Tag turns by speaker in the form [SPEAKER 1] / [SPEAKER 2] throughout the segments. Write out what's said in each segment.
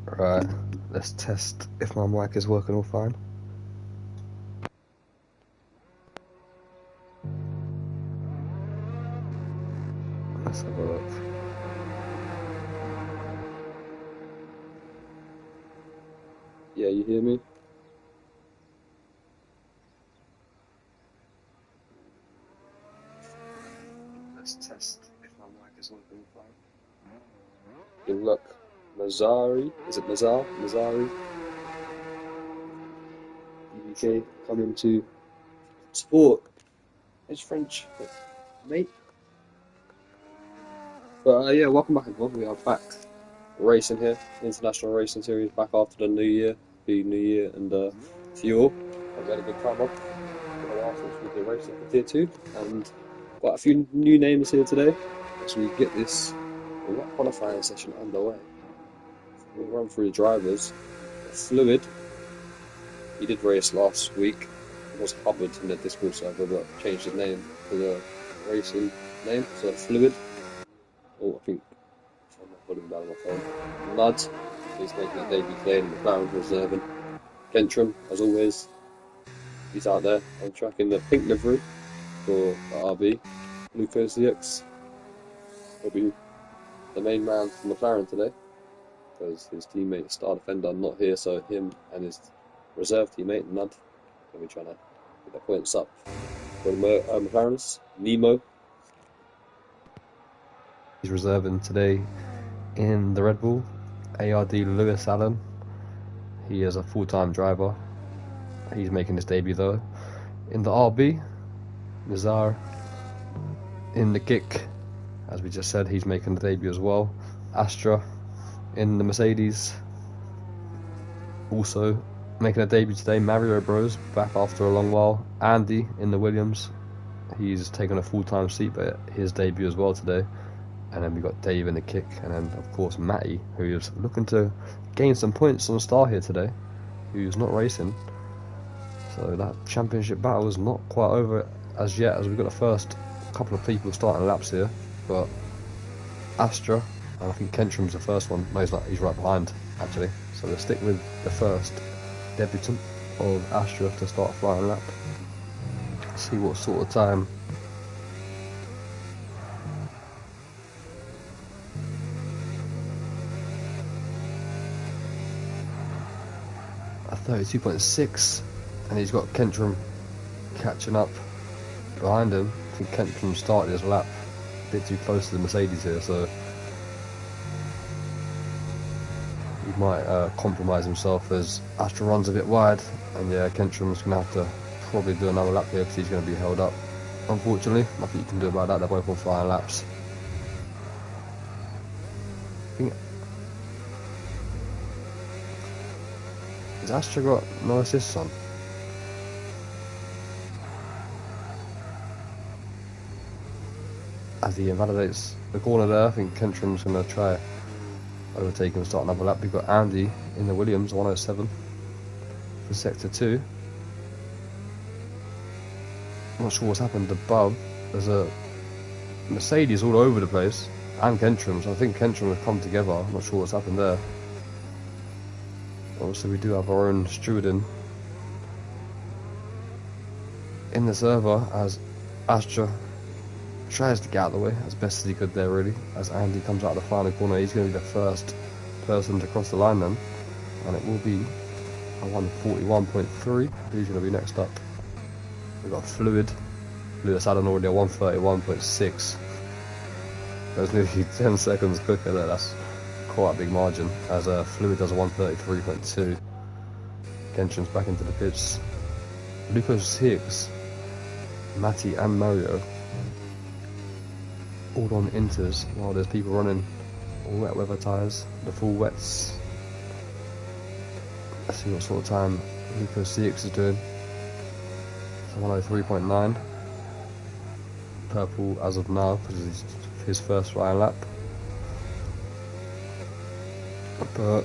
[SPEAKER 1] Right, let's test if my mic is working all fine. Let's have a look. Yeah, you hear me? Let's test if my mic is working all fine. Good luck. Mazzari, is it Mazzar? Mazzari? UK coming to support his French mate. But yeah, welcome back everyone. We are back racing here. International Racing Series back after the New Year. The New Year and to you all. Hope you had a good time off. It's been a while since we did racing for Tier 2 and quite a few new names here today as we get this qualifying session underway. We'll run through the drivers. Fluid, he did race last week. It was Hubbard in the Discord server, but changed his name to the racing name, so Fluid. Oh, I think I'm not putting down on my phone. Nudd, he's making a debut today in the McLaren reserving. Kentrum, as always, he's out there on track in the pink livery for the RB. Luco CX will be the main man for McLaren today, because his teammate, star defender, not here, so him and his reserve teammate, Nudd, going to be trying to get their points up for the McLarens. Nemo, he's reserving today in the Red Bull. ARD Lewis Allen, he is a full-time driver. He's making his debut though. In the RB, Nazar. In the kick, as we just said, he's making the debut as well. Astra in the Mercedes, also making a debut today. Mario Bros back after a long while. Andy in the Williams, he's taken a full-time seat, but his debut as well today. And then we got Dave in the kick, and then of course Matty, who is looking to gain some points on the start here today, who's not racing. So that championship battle is not quite over as yet, as we've got the first couple of people starting laps here. But Astra, and I think Kentrum's the first one. No, he's right behind actually. So we'll stick with the first debutant of Astra to start a flying lap. See what sort of time a 32.6, and he's got Kentrum catching up behind him. I think Kentrum started his lap a bit too close to the Mercedes here, so he might compromise himself as Astra runs a bit wide, and yeah, Kentrum's going to have to probably do another lap here because he's going to be held up. Unfortunately, nothing you can do about that. They're both on flying laps. Has Astra got no assists on? As he invalidates the corner there, I think Kentrum's going to try overtake and start another lap. We've got Andy in the Williams, 107 for sector 2. I'm not sure what's happened above. There's a Mercedes all over the place, and Kentrum, so I think Kentrum have come together. I'm not sure what's happened there. Obviously we do have our own stewarding in the server as Astra tries to get out of the way as best as he could there, really. As Andy comes out of the final corner, he's going to be the first person to cross the line then, and it will be a 141.3. Who's going to be next up? We've got Fluid. Lewis Allen already a 131.6. That's nearly 10 seconds quicker there. That's quite a big margin, as Fluid does a 133.2. Kentrum's back into the pits. Lucas Higgs, Matty and Mario all on inters, while there's people running wet weather tyres, the full wets. Let's see what sort of time Lucas CX is doing. So 103.9. Purple as of now because it's his first flying lap. But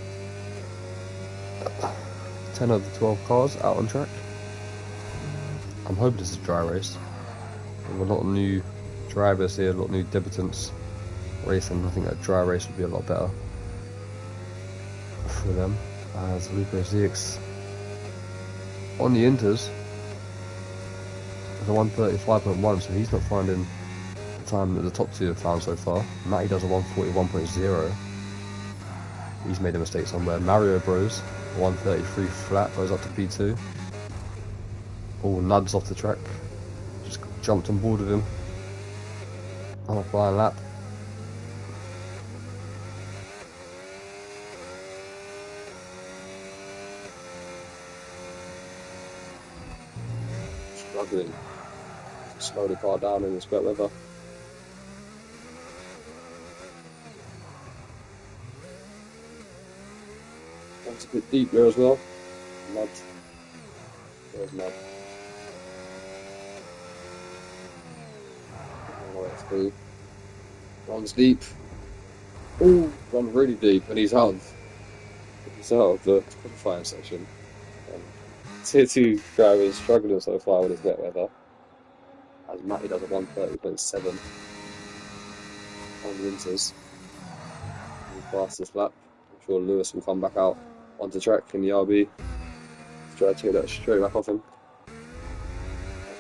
[SPEAKER 1] 10 of the 12 cars out on track. I'm hoping this is a dry race. With a lot of new drivers here, a lot of new debutants racing. I think a dry race would be a lot better
[SPEAKER 2] with them as Lupo CX on the Inters. There's a 135.1, so he's not finding the time that the top two have found so far. Matty does a 141.0. He's made a mistake somewhere. Mario Bros, 133 flat, goes up to P2. All nuds off the track. Just jumped on board with him on a flying lap.
[SPEAKER 1] Struggling to slow the car down in this wet weather. It's a bit deep there as well. Mud. There's mud. Through. Runs deep. Ooh, run really deep, and he's out of the qualifying section. Tier 2 driver is struggling so far with his wet weather, as Matty does a 130.7 on the Inters. Fastest lap. I'm sure Lewis will come back out onto track in the RB to try to take that straight back off him.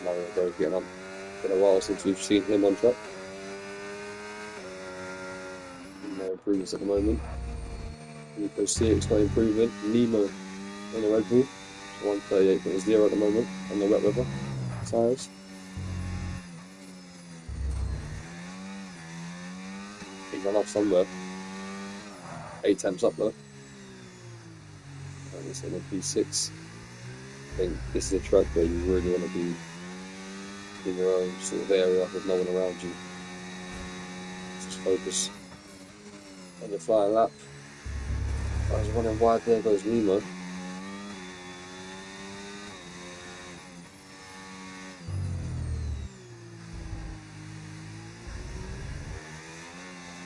[SPEAKER 1] Mario Bros getting on. It's been a while since we've seen him on track. No improvements at the moment. Nico CX not improving. Nemo in the Red Bull. 138.0 at the moment on the wet weather tyres. He's run off somewhere. 8 temps up though. And it's in a P6. I think this is a track where you really want to be in your own sort of area with no one around you. Just focus on your flying lap. I was running wide, there goes Nemo.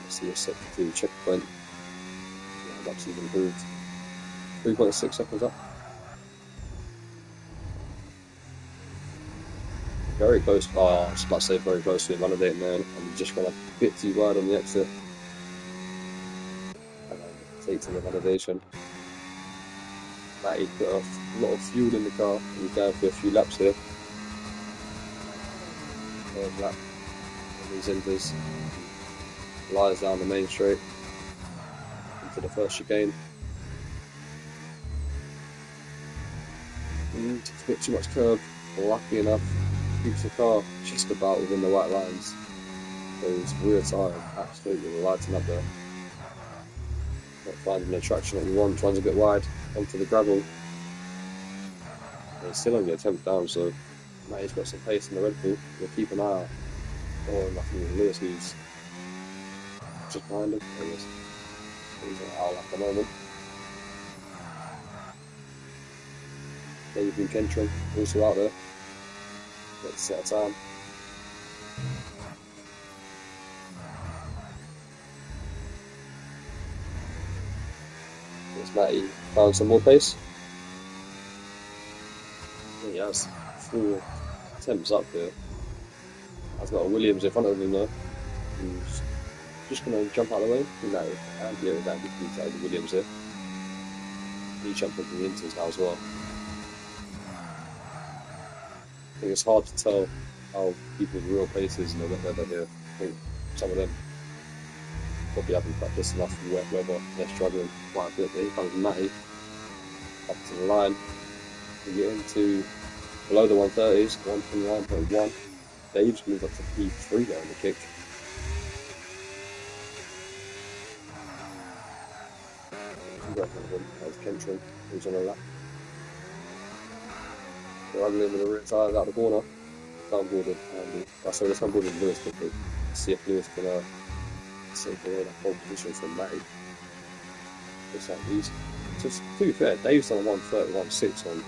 [SPEAKER 1] See a second to checkpoint. Yeah, that's even improved. 3.6 seconds up. Very close. Oh, I was about to say very close to invalidating there. I'm just gonna bit too wide on the exit. And then take to the validation. Matty put a lot of fuel in the car. He's going for a few laps here. Third lap on these Inters. Lies down the main straight into the first chicane. Takes a bit too much curb. Lucky enough, keeps the car just about within the white lines. So his rear tyre absolutely lighting up there. Not finding the traction that he wants. Runs a bit wide onto the gravel. And he's still on the attempt down, so Matty's got some pace in the Red Bull. We'll keep an eye out. Oh, nothing Lewis, who's just behind him. There he is. He's an owl at the moment. Dave and Kentron also out there. Let's set a time. There's Matty found some more pace. He has 4 attempts up here. I've got a Williams in front of him though, who's just going to jump out of the way. No, and yeah, that would be the Williams here. He jumped into the Inters now as well. I think it's hard to tell how people's real pace is in the wet weather here. I think some of them probably haven't practiced enough in wet weather. They're struggling quite a bit. Here comes Matty up to the line. We get into below the 130s, 129.1. Dave's moved up to P3 there in the kick. That was Kentron, who's on a lap. Struggling with the rear tyres out the corner. Downboarded Andy. Sorry, let's downboarded Lewis quickly. See if Lewis can take away that pole position from Matty. Looks like he's, just to be fair, Dave's done a 131.6 on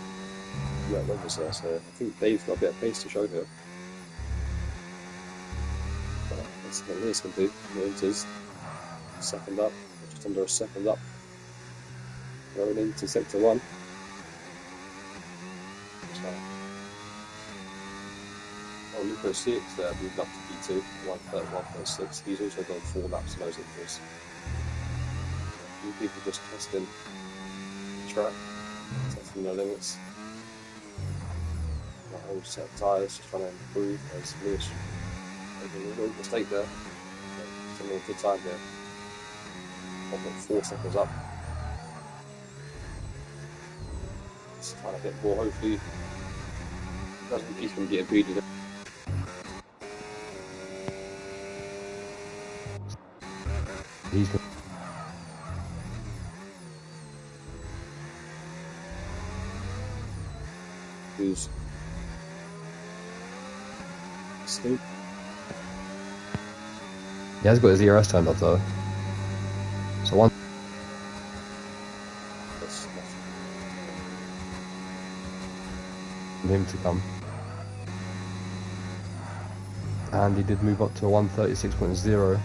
[SPEAKER 1] wet weather, so I think Dave's got a bit of pace to show here. But let's see what Lewis can do. The Inters, second up, just under a second up. Going into sector 1. Oh, Lupo CX there moved up to P2, 131.6. He's also done 4 laps in those Inters. few people just testing the track, testing their limits. My whole set of tyres, just trying to improve. As Lewis making a little mistake there. Still a good time here. I've got 4 seconds up. Just trying to get more, hopefully. He can get a beat.
[SPEAKER 2] He's
[SPEAKER 1] who's still.
[SPEAKER 2] He has got his IRS turned off though. So one
[SPEAKER 1] That's
[SPEAKER 2] for him to come. And he did move up to a 136.0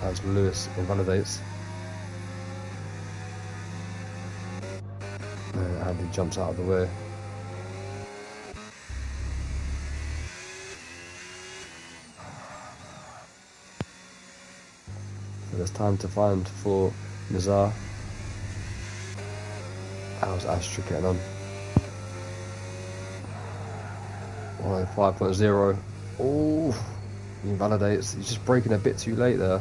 [SPEAKER 2] as Lewis invalidates. And he jumps out of the way. So there's time to find for Nazar. How's Astra getting on? 105.0. Oh, he invalidates. He's just braking a bit too late there.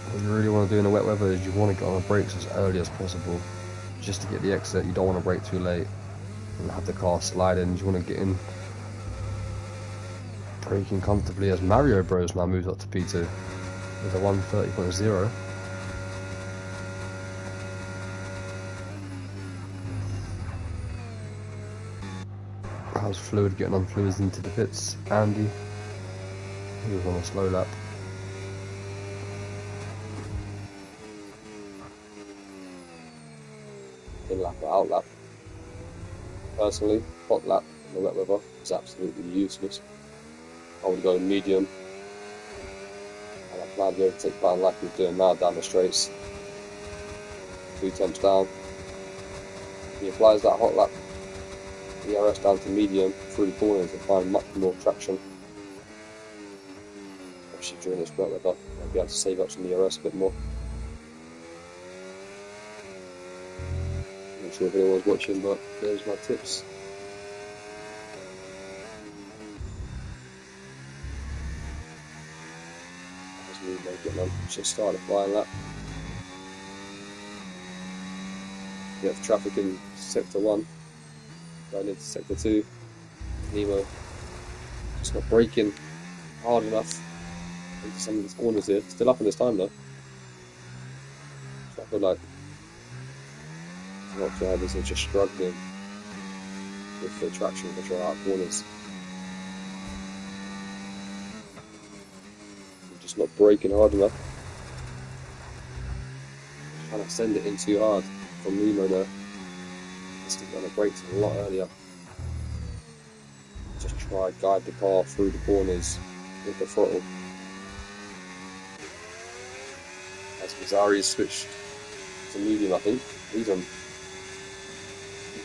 [SPEAKER 2] What you really want to do in the wet weather is you want to get on the brakes as early as possible, just to get the exit. You don't want to brake too late and have the car slide in. You want to get in braking comfortably as Mario Bros now moves up to P2 with a 130.0. How's Fluid getting on? Fluid's into the pits. Andy, he was on a slow lap.
[SPEAKER 1] in lap or out lap. Personally, hot lap in the wet weather is absolutely useless. I would go medium and apply the overtake button like he's doing now down the straights. 2 temps down. He applies that hot lap, the IRS down to medium through the corners and find much more traction. Actually during this wet weather, I'll be able to save up some IRS a bit more. Not sure if anyone's watching, but there's my tips. As we make it on, just start the flying lap. We have traffic in sector 1, going into sector 2. Nemo just not braking hard enough into some of these corners here. Still up in this time though. So I feel like not drivers are just struggling with the traction control out corners. They're just not braking hard enough. Trying to send it in too hard from Nemo there. Sticking on the brakes a lot earlier. Just try to guide the car through the corners with the throttle. As Mazzari's switched to medium, I think. He's on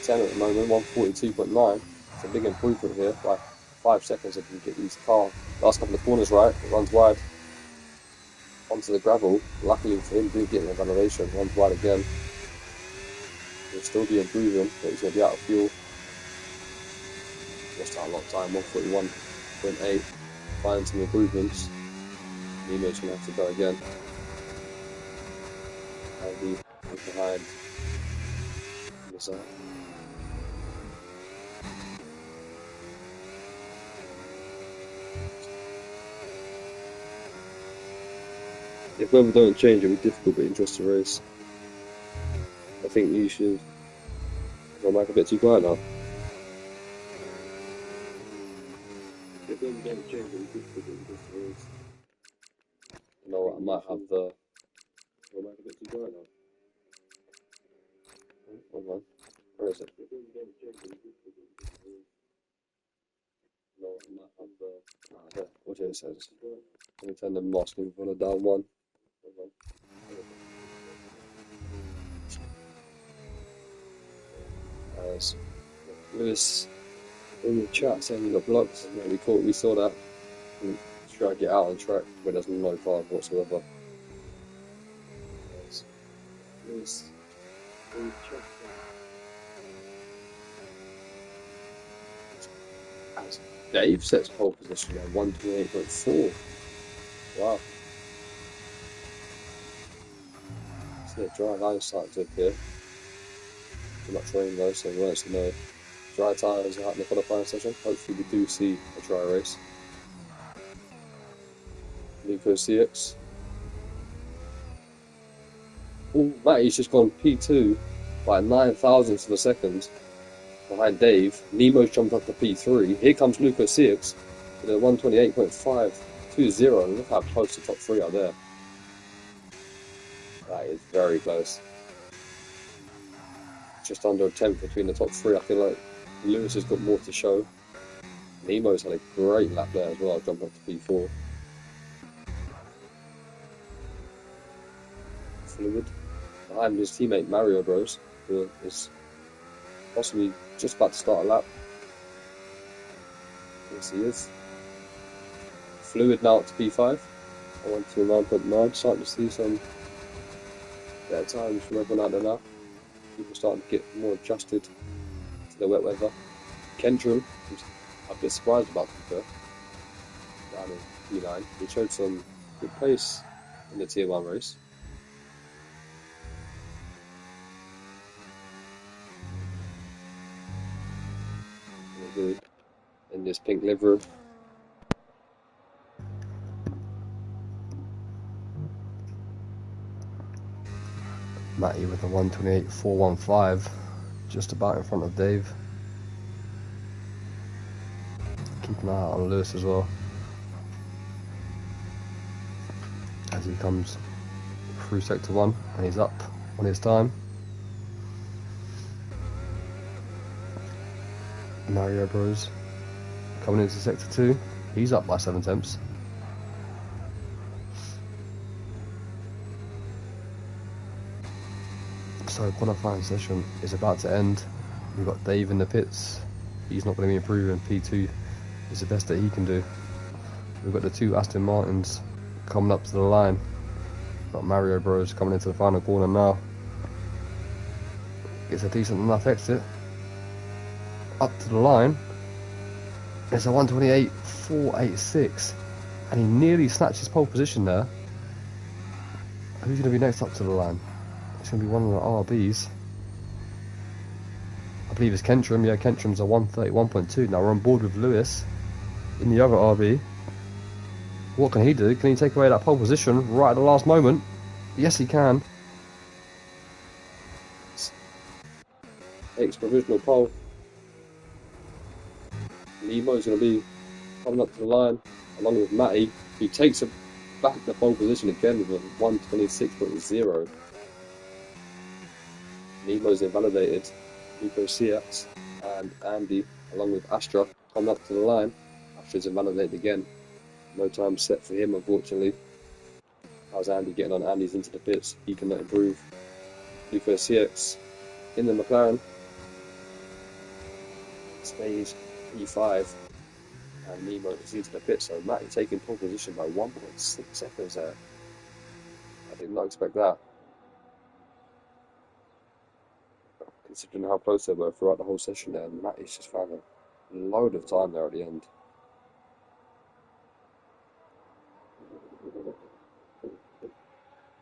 [SPEAKER 1] 10 at the moment, 142.9. It's a big improvement here by 5 seconds if you get these car last couple of corners right. It runs wide onto the gravel. Luckily for him, didn't get an validation. Runs wide again. He'll still be improving, but he's going to be out of fuel. Lost out a lot of time, 141.8. Find some improvements. Nemo's going to have to go again. I'll be behind this out. If weather don't change, it'll be difficult but interesting race. I think you should go back a bit too quiet now. If weather don't change, it'll be difficult but interesting race. You know what, I might have the... Go back a bit too quiet now. Hold on. Where is it? If weather don't change, it'll be difficult but interesting race. You know what, I might have the... there, what it says. Let me turn the masking for the down one. Hold on. Lewis in the chat saying he got blocked. Yeah, we saw that. try to get out on track where there's no car whatsoever. Lewis, as Dave sets pole position at 128.4. Wow. So yeah, dry line starting to appear. Too much rain though, so we won't see no dry tyres out in the qualifying session. Hopefully we do see a dry race. Nico CX. Oh, Matty's just gone P2 by 9 thousandths of a second behind Dave. Nemo's jumped up to P3. Here comes Luco CX with a 128.520. Look how close the top three are there. That is very close. Just under a tenth between the top three. I feel like Lewis has got more to show. Nemo's had a great lap there as well, jumping up to P4. Fluid. Behind his teammate Mario Bros, who is possibly just about to start a lap. Yes, he is. Fluid now up to P5. I went to 9.9. Starting to see some better times from everyone out there now. People starting to get more adjusted to the wet weather. Kendrick, who's a bit surprised about the down in P9. He showed some good pace in the Tier 1 race. In this pink livery.
[SPEAKER 2] Matty with a 128.415, just about in front of Dave. Keep an eye out on Lewis as well, as he comes through sector 1 and he's up on his time. Mario Bros coming into sector 2, he's up by 7 tenths. So qualifying session is about to end. We've got Dave in the pits. He's not going to be improving. P2 is the best that he can do. We've got the two Aston Martins coming up to the line. Got Mario Bros coming into the final corner now. Gets a decent enough exit. Up to the line. It's a 128.486. And he nearly snatched his pole position there. Who's going to be next up to the line? It's going to be one of the RBs. I believe it's Kentrum. Yeah, Kentrum's a 131.2. Now we're on board with Lewis in the other RB. What can he do? Can he take away that pole position right at the last moment? Yes, he can.
[SPEAKER 1] Takes provisional pole. Nemo's going to be coming up to the line along with Matty, who takes back the pole position again with a 126.0. Nemo's invalidated. Nico CX and Andy, along with Astra, coming up to the line. Astra's invalidated again. No time set for him, unfortunately. How's Andy getting on? Andy's into the pits. He cannot improve. Nico CX in the McLaren. Stays P5. And Nemo is into the pit, so Matty taking pole position by 1.6 seconds there. I did not expect that. Considering how close they were throughout the whole session there, Matty's just found a load of time there at the end.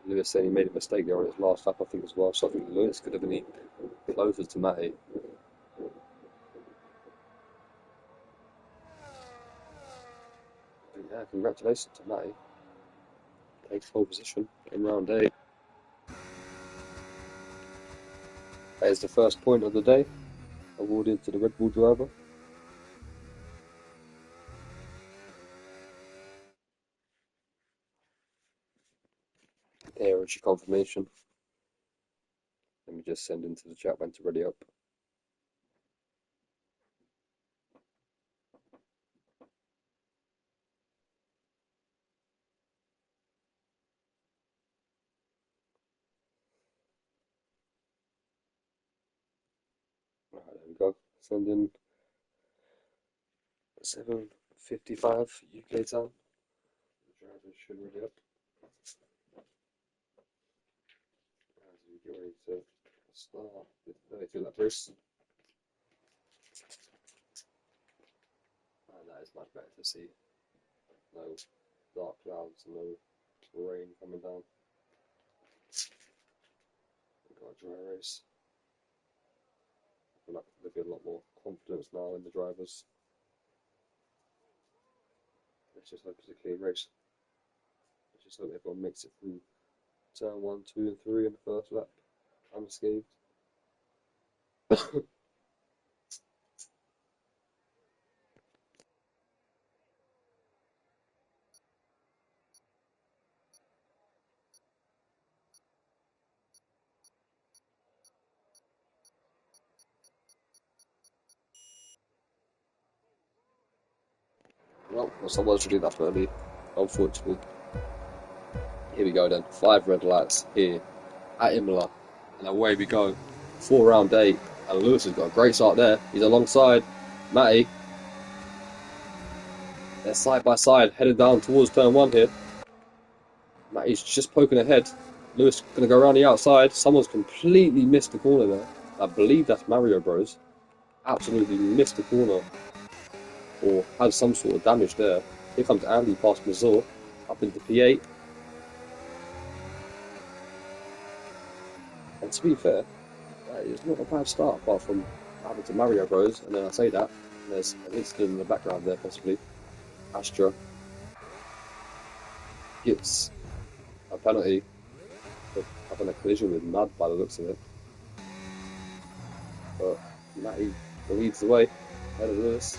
[SPEAKER 1] Lewis said he made a mistake there on his last lap, I think, as well, so I think Lewis could have been even closer to Matty. But yeah, congratulations to Matty. Takes pole position in round 8. That is the first point of the day, awarded to the Red Bull driver. There is your confirmation. Let me just send into the chat when to ready up. Alright, there we go. Send in 7:55 UK time. drivers should ready up as we get ready to start with 32 lap race. And that is much better to see. No dark clouds, no rain coming down. We've got a dry race. I feel like there'll be a lot more confidence now in the drivers. Let's just hope it's a clean race. Let's just hope everyone makes it through turn 1, 2 and 3 in the first lap unscathed. Well, there's someone to do that for me, unfortunately. Here we go then, 5 red lights here at Imola, and away we go. 4 round 8, and Lewis has got a great start there. He's alongside Matty. They're side by side, headed down towards turn 1 here. Matty's just poking ahead. Lewis going to go around the outside. Someone's completely missed the corner there. I believe that's Mario Bros. Absolutely missed the corner, or had some sort of damage there. Here comes Andy past Mazur, up into P8. And to be fair, it's not a bad start apart from what happened to Mario Bros. And then I say that, and there's an incident in the background there possibly. Astra gets a penalty for having a collision with Mad by the looks of it. But Matty leads the way ahead of Lewis.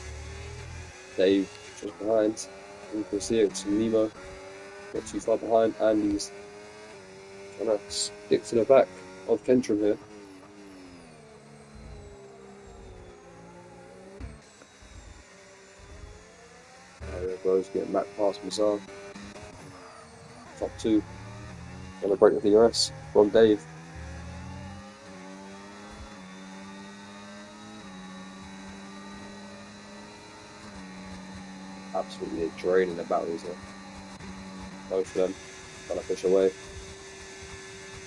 [SPEAKER 1] Dave just behind. You can see it, Nemo not too far behind, and he's trying to stick to the back of Kentrum here. Mario Bros getting back past Mazar. Top 2. Gonna break the IRS from Dave. Absolutely draining the batteries there. Both of them trying to push away.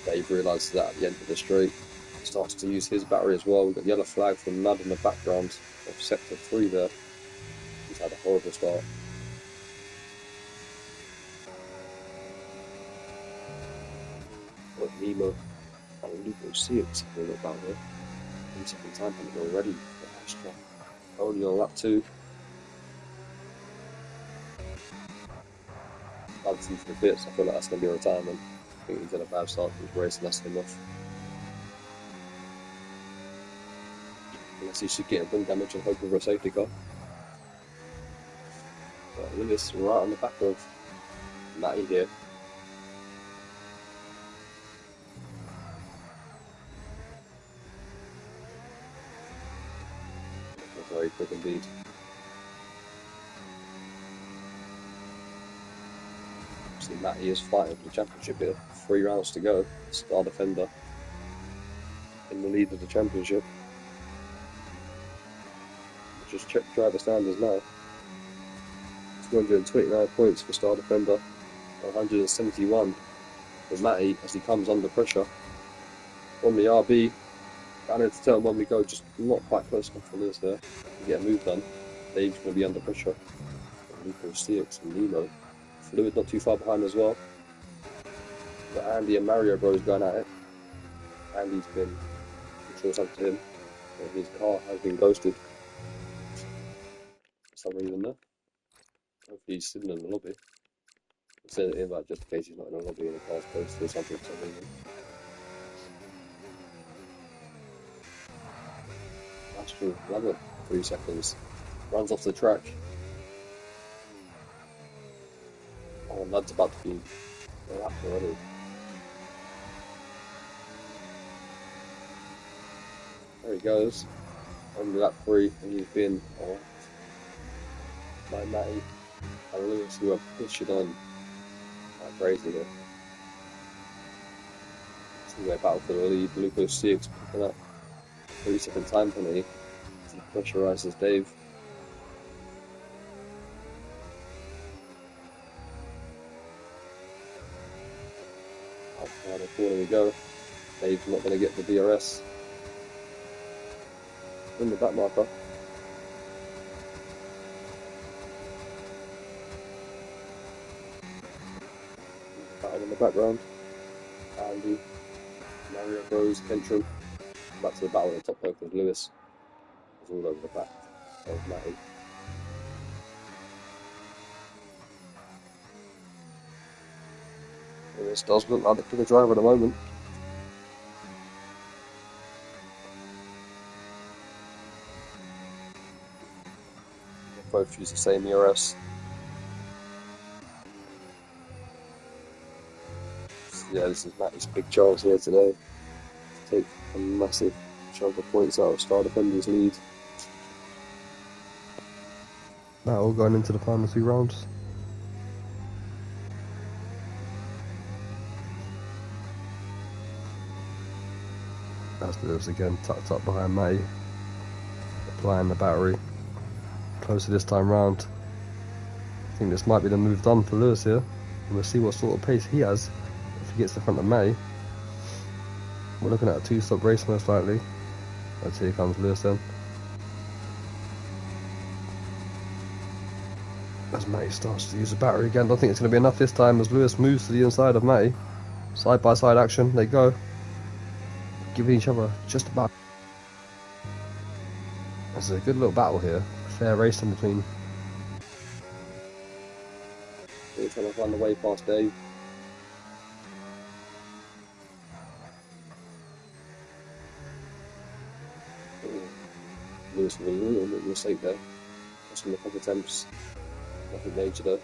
[SPEAKER 1] Dave realises that at the end of the straight. Starts to use his battery as well. We've got the yellow flag from Mad in the background of sector 3 there. He's had a horrible start. But Nemo and Lupo see it having about here. 3-second time penalty already for Astra. Only on lap 2. Fancy for the bits. I feel like that's going to be a retirement. I think he's had a bad start to his race and that's enough. Unless he should get rim damage and hope for a safety car. But Lewis right on the back of Matty here. That's very quick indeed. See, Matty is fighting for the championship here. 3 rounds to go. Star defender in the lead of the championship. Just check driver standards now. 229 points for Star Defender, 171 for Matty as he comes under pressure from the RB. Down into turn 1 we go, just not quite close enough for Lewis there to get a move done. Dave's going to be under pressure. Nico CX and Nemo. Fluid not too far behind as well. But Andy and Mario Bros going at it. Andy's been control something to him. His car has been ghosted for some reason there. Hopefully he's sitting in the lobby. I'll send it in, but just in case he's not in the lobby and the car's posted or something for some reason. Astral, another 3 seconds. Runs off the track. Oh, Nud's about to be lapped already. There he goes. On lap 3, and he's been by Matty and Lewis, who are pushing on like crazy here. Two-way battle for the lead. Lucas Siegs picking up 3-second time penalty as he pressurises Dave. Back behind the corner we go. Dave's not going to get the DRS. In the back marker. Battle in the background. Andy, Mario Bros, Kentron. Back to the battle at the top both with Lewis. Is all over the back of Matty. Lewis does look like the quicker driver at the moment. They both use the same IRS. Yeah, this is Matty's big chance here today to take a massive chunk of points out of Star Defender's lead.
[SPEAKER 2] Now all going into the final 2 rounds. That's Lewis again, tucked up behind Matty, applying the battery. Closer this time round. I think this might be the move done for Lewis here. And we'll see what sort of pace he has if he gets to front of Matty. We're looking at a 2-stop race most likely. And here comes Lewis then. As Matty starts to use the battery again, I don't think it's going to be enough this time as Lewis moves to the inside of Matty. Side by side action, they go. Giving each other just about. This is a good little battle here. Fair race in between.
[SPEAKER 1] They're trying to find the way past Dave. Lewis with a little bit of a mistake there. Just in a couple of attempts. Nothing major though.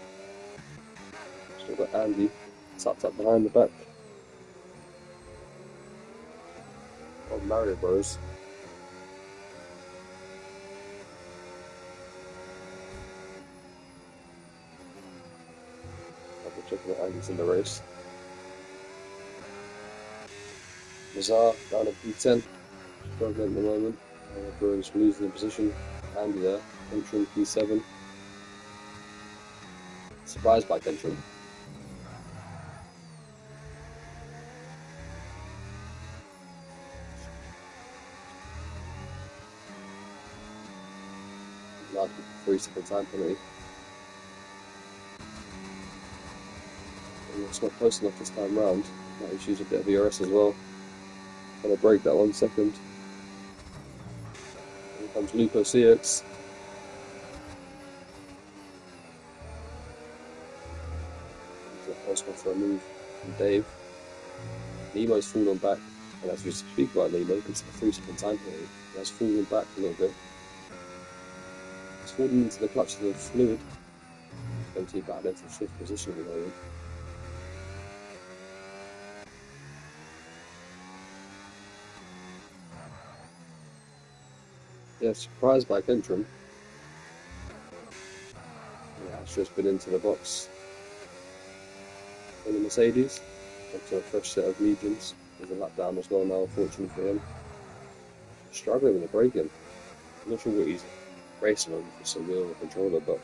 [SPEAKER 1] Still got Andy tucked up behind the back of Mario Bros. Double checking that Andy's in the race. Mazar down at P10, struggling at the moment. Mario Bros losing the position. Andy there, Kentron P7. Surprised by Kentron. Allowed 3-second time penalty. And it's not close enough this time round. Might use a bit of ERS as well. Gonna break that 1 second. Here comes Lupo CX. He's the first one for a move from Dave. Nemo's fallen back, and as we speak about Nemo, it's a 3-second time penalty. He has fallen back a little bit. He's fallen into the clutch of the fluid. Going to be back there for 5th position at the moment. Yeah, surprised by Kentron. Yeah, it's just been into the box in the Mercedes. Onto a fresh set of mediums. There's a lap down as well now, unfortunately for him. Struggling with the braking. I'm not sure what he's racing on for some wheel controller, but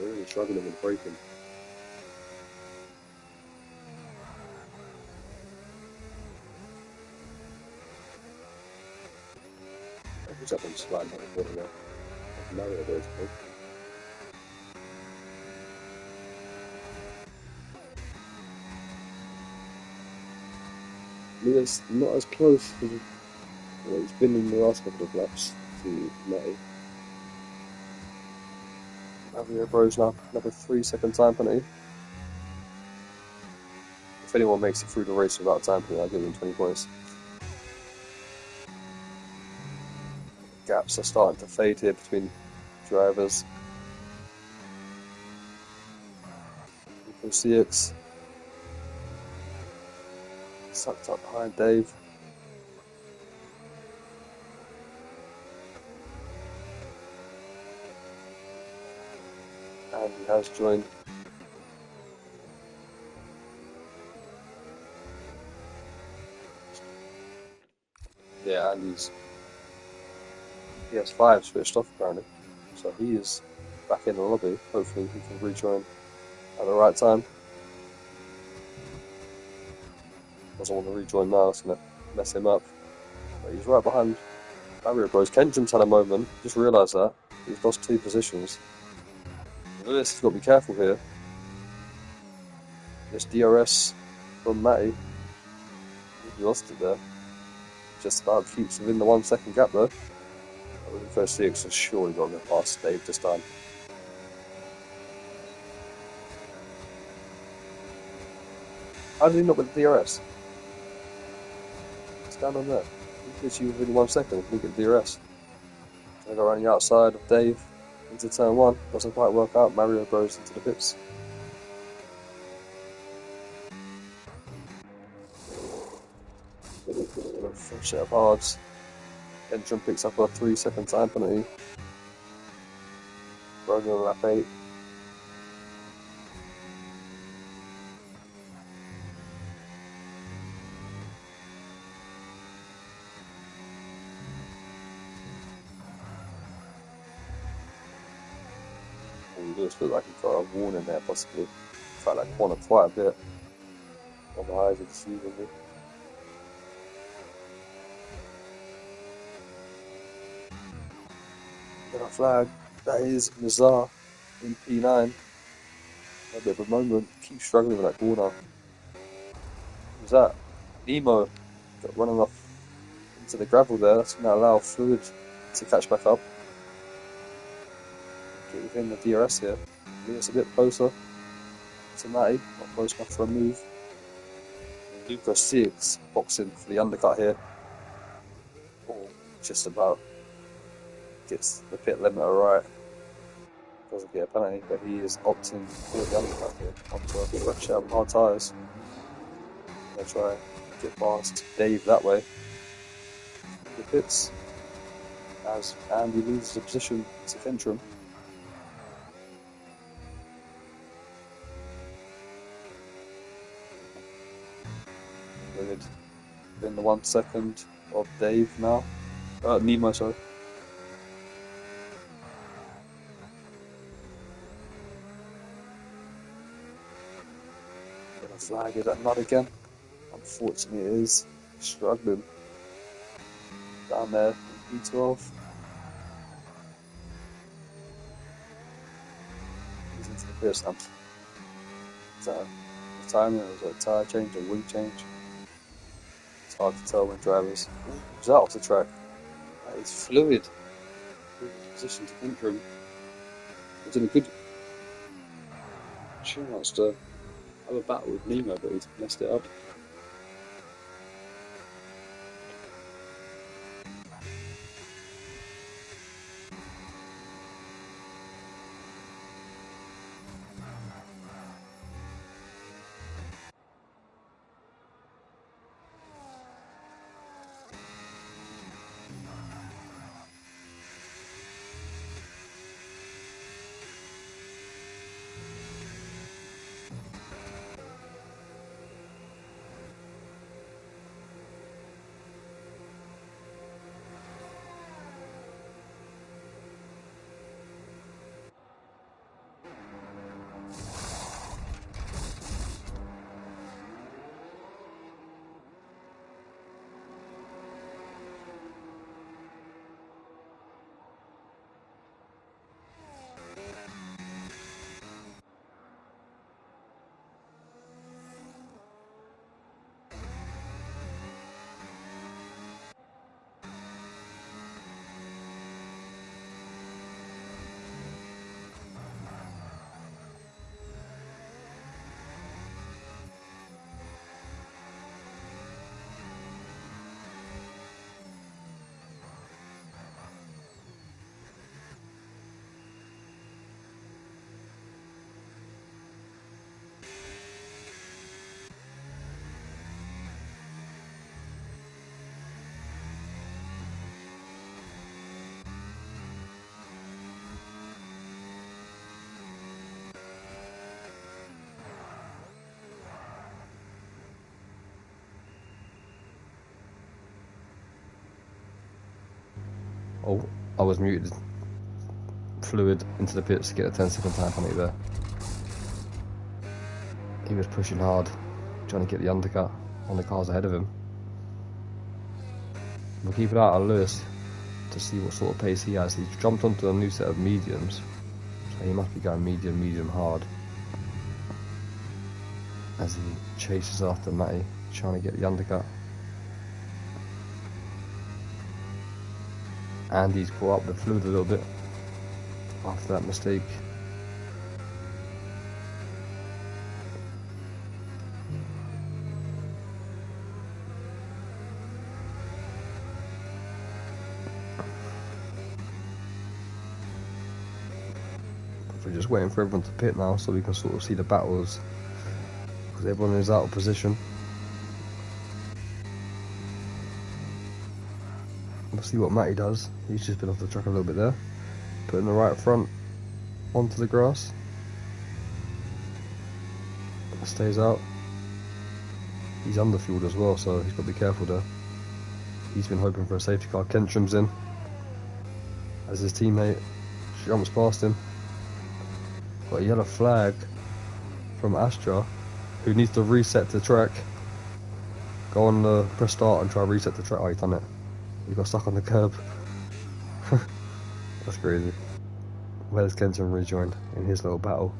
[SPEAKER 1] really struggling with the braking. Who's up on slide now? What now? Mario Bros. Lewis not as close as he's been in the last couple of laps to Matty. Mario Bros now, another 3-second time penalty. If anyone makes it through the race without a time penalty, I'll give them 20 points. Gaps are starting to fade here between drivers. From CX. Sucked up behind Dave. And he has joined. Yeah, and he has 5 switched off apparently. So he is back in the lobby. Hopefully he can rejoin at the right time. Doesn't want to rejoin now, it's going to mess him up. But he's right behind Barrier Bros. Kendrick's had a moment, just realised that. He's lost 2 positions. Lewis has got to be careful here. This DRS from Matty. He lost it there. Just about keeps within the 1 second gap though. The first 6 has surely got to get past Dave this time. How did he not get the DRS? It's down on there. He gets you within 1 second. He get the DRS. Trying to go around the outside of Dave into turn 1. Doesn't quite work out. Mario Bros into the pits. Fresh set of hards. Entrum picks up a 3 second time penalty. Brogan on lap 8. Lewis looked like he got a warning there, possibly. Felt like corner quite a bit on the highs of the season. Then a flag. That is Nazar in P9. A bit of a moment. Keeps struggling with that corner. Who's that? Nemo got running off into the gravel there. That's going to allow Fluid to catch back up. Get within the DRS here. It's a bit closer to Matty. Not close enough for a move. Luca 6 boxing for the undercut here. Oh, just about gets the pit limiter right. Doesn't get a penalty, but he is opting for the undercut here onto a fresh set of hard tyres. Gonna try and get past Dave that way. The pits as Andy loses the position to Kentrum. In the 1 second of Dave now. Nemo, sorry. Gonna flag it at Nut again. Unfortunately, it is struggling down there in P12. He's into the first stamp. Is that a timing or is it a tyre change or wing change? It's hard to tell when drivers. He's out off the track. That is Fluid. Position to Kentrum. He's in a good chance to have a battle with Nemo, but he's messed it up.
[SPEAKER 2] Oh, I was muted. Fluid into the pits to get a 10-second time penalty there. He was pushing hard, trying to get the undercut on the cars ahead of him. We'll keep an eye on Lewis to see what sort of pace he has. He's jumped onto a new set of mediums, so he must be going medium hard as he chases after Matty, trying to get the undercut. And he's caught up with Fluid a little bit after that mistake. We're just waiting for everyone to pit now so we can sort of see the battles, because everyone is out of position. We'll see what Matty does. He's just been off the track a little bit there, putting the right front onto the grass. Stays out. He's underfueled as well, so he's got to be careful there. He's been hoping for a safety car. Kentrum's in as his teammate jumps past him. Got a yellow flag from Astra, who needs to reset the track. Go on the press start and try to reset the track. Oh, he's done it. He got stuck on the curb. That's crazy. Where's Kenton rejoined in his little battle?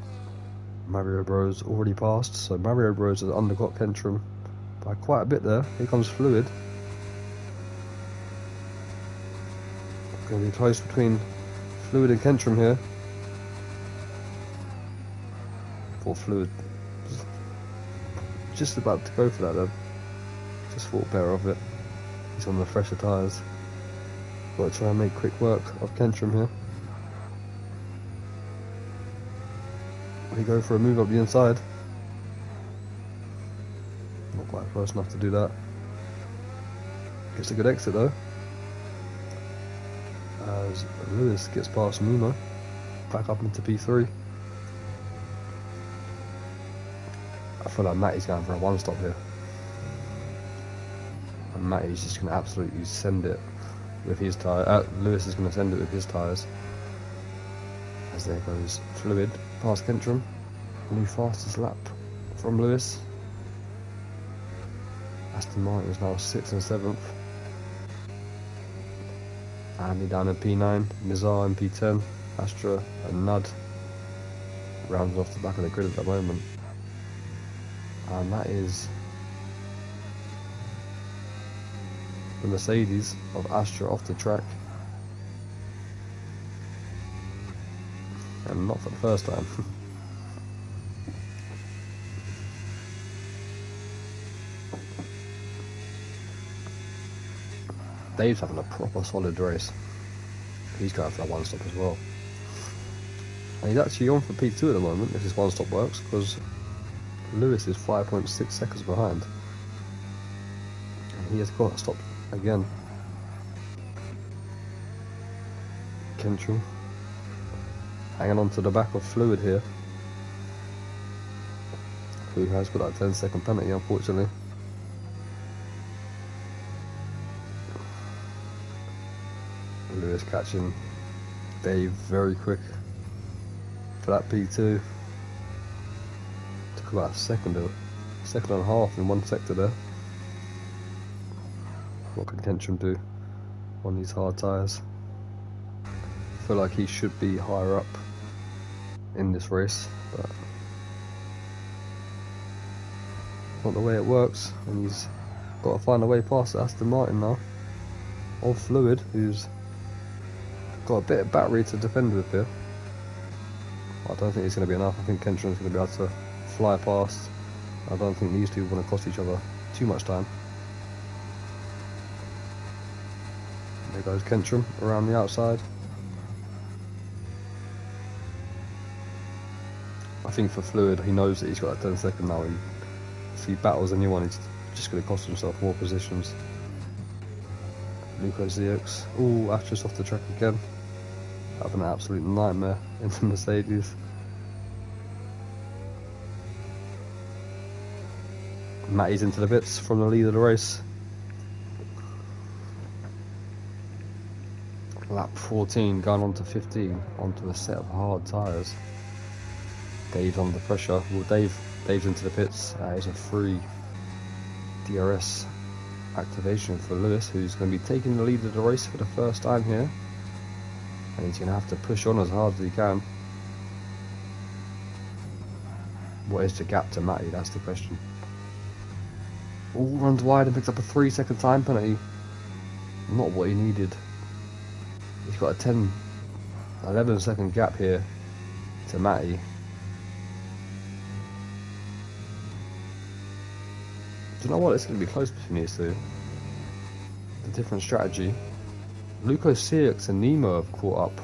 [SPEAKER 2] Mario Bros already passed, so Mario Bros has undercut Kentrum by quite a bit there. Here comes Fluid. Going to be close between Fluid and Kentrum here. Thought Fluid was just about to go for that then. Just thought better of it. He's on the fresher tyres. Got to try and make quick work of Kentrum here. We go for a move up the inside. Not quite close enough to do that. Gets a good exit though, as Lewis gets past Nemo, back up into P3. I feel like Matty's going for a one stop here, and Matty's just going to absolutely send it with his tyre. Lewis is going to send it with his tyres. As there goes Fluid past Kentrum. New fastest lap from Lewis. Aston Martin is now 6th and 7th. Andy down in P9, Nizar in P10, Astra and Nud rounds off the back of the grid at the moment. And that is the Mercedes of Astra off the track. And not for the first time. Dave's having a proper solid race. He's going for a one stop as well. And he's actually on for P2 at the moment if his one stop works, because Lewis is 5.6 seconds behind. And he has got to stop again. Kentrum hanging on to the back of Fluid here, who has got that 10-second penalty unfortunately. Lewis catching Dave very quick for that P2. Took about a second and a half in one sector there. What can Kentrum do on these hard tyres? I feel like he should be higher up in this race, but not the way it works, and he's got to find a way past Aston Martin now of Fluid, who's got a bit of battery to defend with here. I don't think it's going to be enough. I think Kentrum's going to be able to fly past. I don't think these two want to cost each other too much time. There goes Kentrum around the outside. I think for Fluid, he knows that he's got that 10-second now. If he battles anyone, he's just going to cost himself more positions. Luco ZX. Ooh, Astra's off the track again. Having an absolute nightmare in the Mercedes. Matty's into the bits from the lead of the race. Lap 14 going on to 15 onto a set of hard tyres. Dave's under pressure. Well, Dave's into the pits. It's a free DRS activation for Lewis, who's going to be taking the lead of the race for the first time here, and he's going to have to push on as hard as he can. What is the gap to Matty? That's the question. All runs wide and picks up a 3-second time penalty. Not what he needed. He's got a 11-second gap here to Matty. Do you know what? It's going to be close between these two. The different strategy. Luco Sirix and Nemo have caught up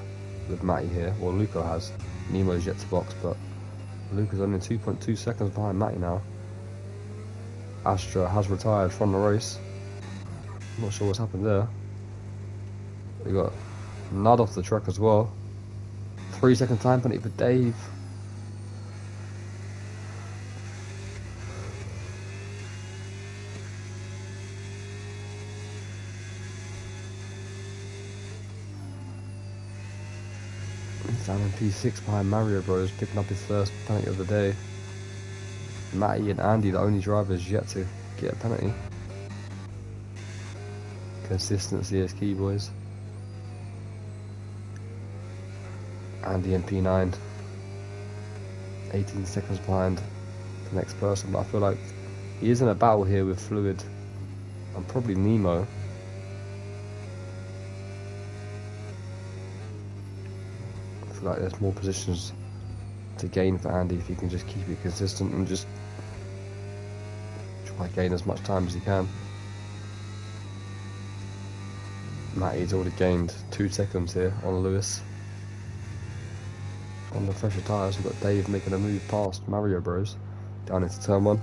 [SPEAKER 2] with Matty here. Well, Luco has. Nemo's yet to box, but Luca's only 2.2 seconds behind Matty now. Astra has retired from the race. I'm not sure what's happened there. We got Nud off the track as well. 3-second time penalty for Dave. Down in P6 behind Mario Bros, picking up his first penalty of the day. Matty and Andy, the only drivers yet to get a penalty. Consistency is key, boys. Andy in P9. 18 seconds behind the next person, but I feel like he is in a battle here with Fluid and probably Nemo. I feel like there's more positions to gain for Andy if he can just keep it consistent and just try to gain as much time as he can. Matty's already gained 2 seconds here on Lewis. On the fresher tyres, we've got Dave making a move past Mario Bros down into turn 1.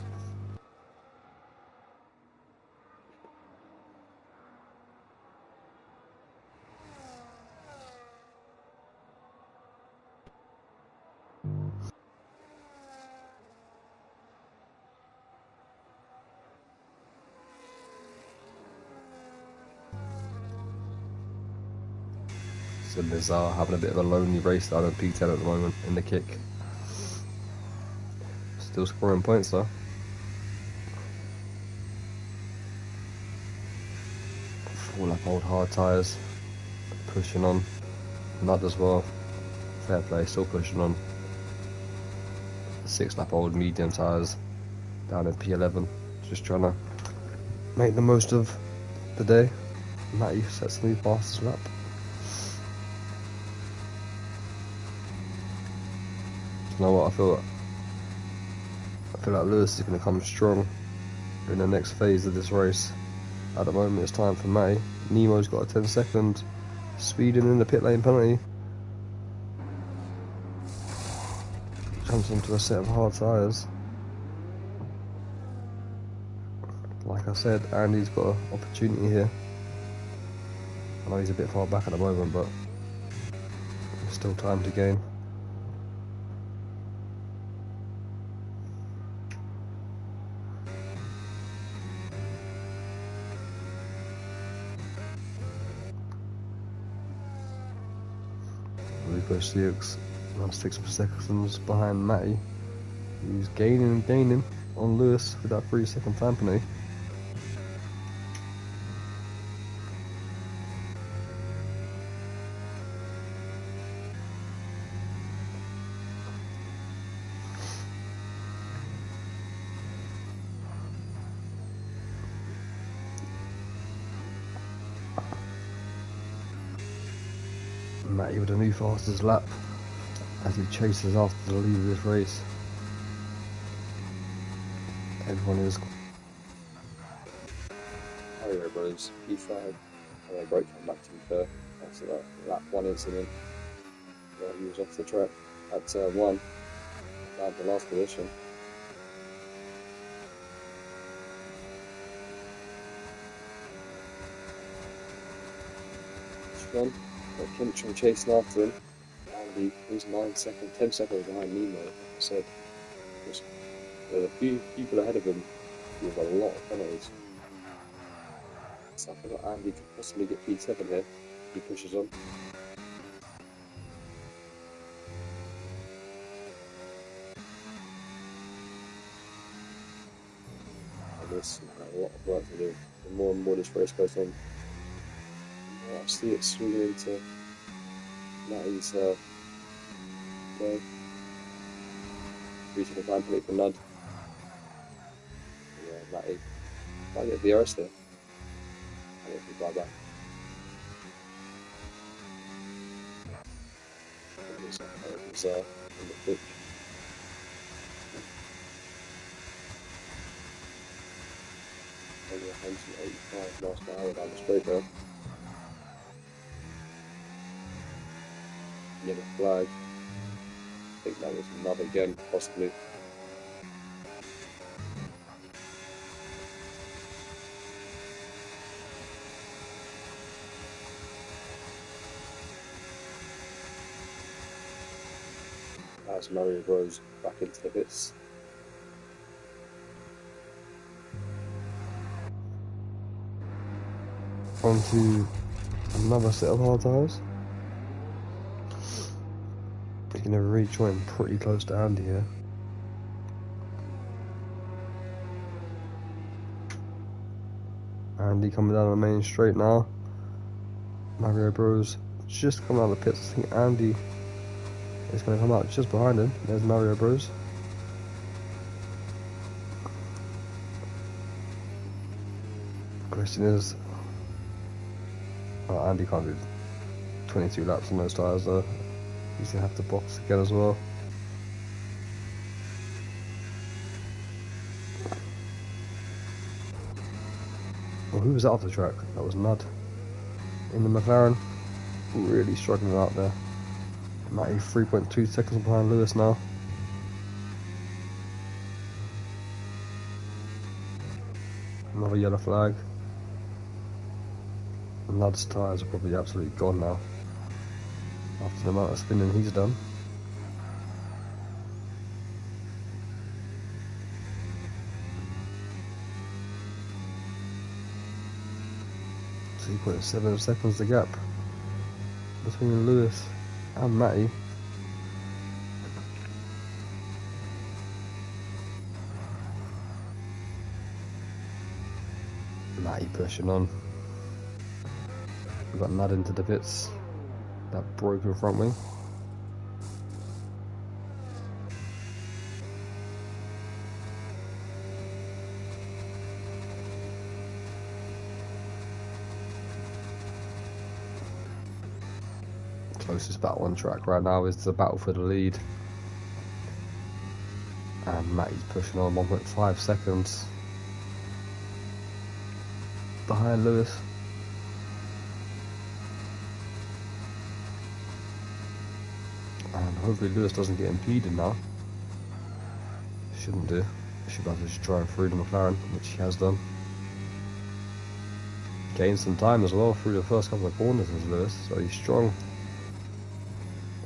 [SPEAKER 2] So Bizarre having a bit of a lonely race down in P10 at the moment in the kick. Still scoring points though. 4-lap old hard tyres, pushing on. Nud as well. Fair play, still pushing on. 6-lap old medium tyres down in P11. Just trying to make the most of the day. Matty sets the new fastest lap. You know what, I feel like Lewis is going to come strong in the next phase of this race. At the moment it's time for Matty. Nemo's got a 10-second speeding in the pit lane penalty. Jumps onto a set of hard tyres. Like I said, Andy's got an opportunity here. I know he's a bit far back at the moment, but there's still time to gain. Luco Sirix around 6 seconds behind Matty, who's gaining and gaining on Lewis with that 3-second time penalty. Matty with a new fastest lap as he chases after the lead of this race. Everyone is.
[SPEAKER 1] Mario Bros. P5. Great comeback to be fair. After that lap 1 incident, where he was off the track at turn 1, down to last position. Gone. Got Kimchon chasing after him. Andy, he's 10 seconds behind Nemo. Like I said, there's a few people ahead of him with a lot of penalties. So I feel like Andy could possibly get P7 here. He pushes on. And there's a lot of work to do. The more and more this race goes on, the more I see it swinging into Matty's way. Reaching the time plate for Nud. Yeah, Matty might get the IRS there. I get the buyback. He's on the pitch. Only 185 miles per hour down the straight there. Yellow flag. I think that was another again, possibly. As Mario Bros back into the pits.
[SPEAKER 2] Onto another set of hard tyres. You're going to rejoin pretty close to Andy here. Andy coming down the main straight now. Mario Bros just coming out of the pits. I think Andy is going to come out just behind him. There's Mario Bros. Question is, Andy can't do 22 laps on those tyres though. He's going to have to box again as well. Well, who was that off the track? That was Nud. In the McLaren. Really struggling out there. 93.2 seconds behind Lewis now. Another yellow flag. Nud's tyres are probably absolutely gone now. After the amount of spinning he's done. .7 seconds the gap between Lewis and Matty. Matty pushing on. We've got Nud into the pits. That broken front wing. Closest battle on track right now is the battle for the lead. And Matty's pushing on 1.5 seconds behind Lewis. And hopefully Lewis doesn't get impeded now. Shouldn't do. Should be able to just drive through the McLaren, which he has done. Gained some time as well through the first couple of corners as Lewis, so he's strong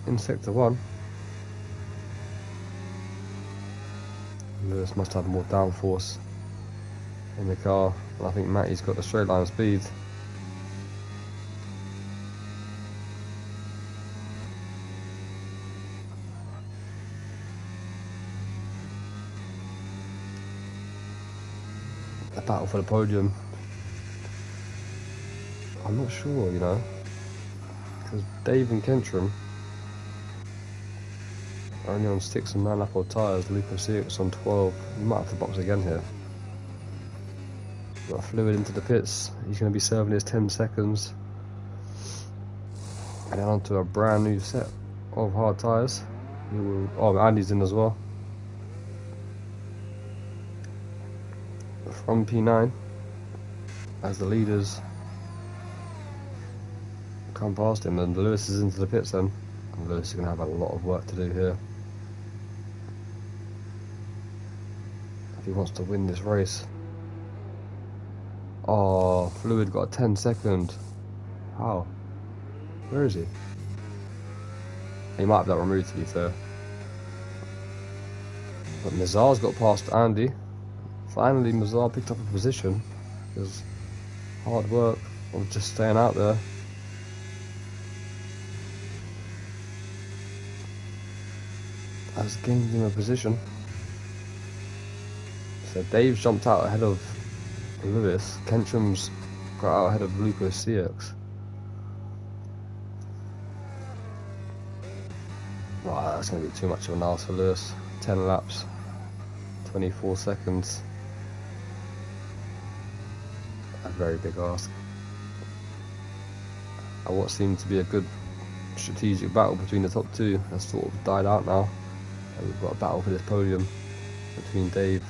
[SPEAKER 2] in sector 1. Lewis must have more downforce in the car, and I think Matty's got the straight line speed. A battle for the podium. I'm not sure, you know, because Dave and Kentrum are only on 6 and 9 lap old tyres. Luca Six on 12. You might have to box again here. Got Fluid into the pits. He's going to be serving his 10 seconds. And then onto a brand new set of hard tyres. Andy's in as well. From P9 as the leaders come past him, and Lewis is into the pits then. And Lewis is going to have a lot of work to do here if he wants to win this race. Oh, Fluid got a 10-second. How? Where is he? He might have that removed, to be fair. But Mazar's got past Andy. Finally, Mazar picked up a position. Because hard work of just staying out there. Has gained him a position. So Dave's jumped out ahead of Lewis. Kentrum's got out ahead of Lucas CX. Right, that's going to be too much of an ask for Lewis. 10 laps, 24 seconds. A very big ask. And what seemed to be a good strategic battle between the top two has sort of died out now. And we've got a battle for this podium between Dave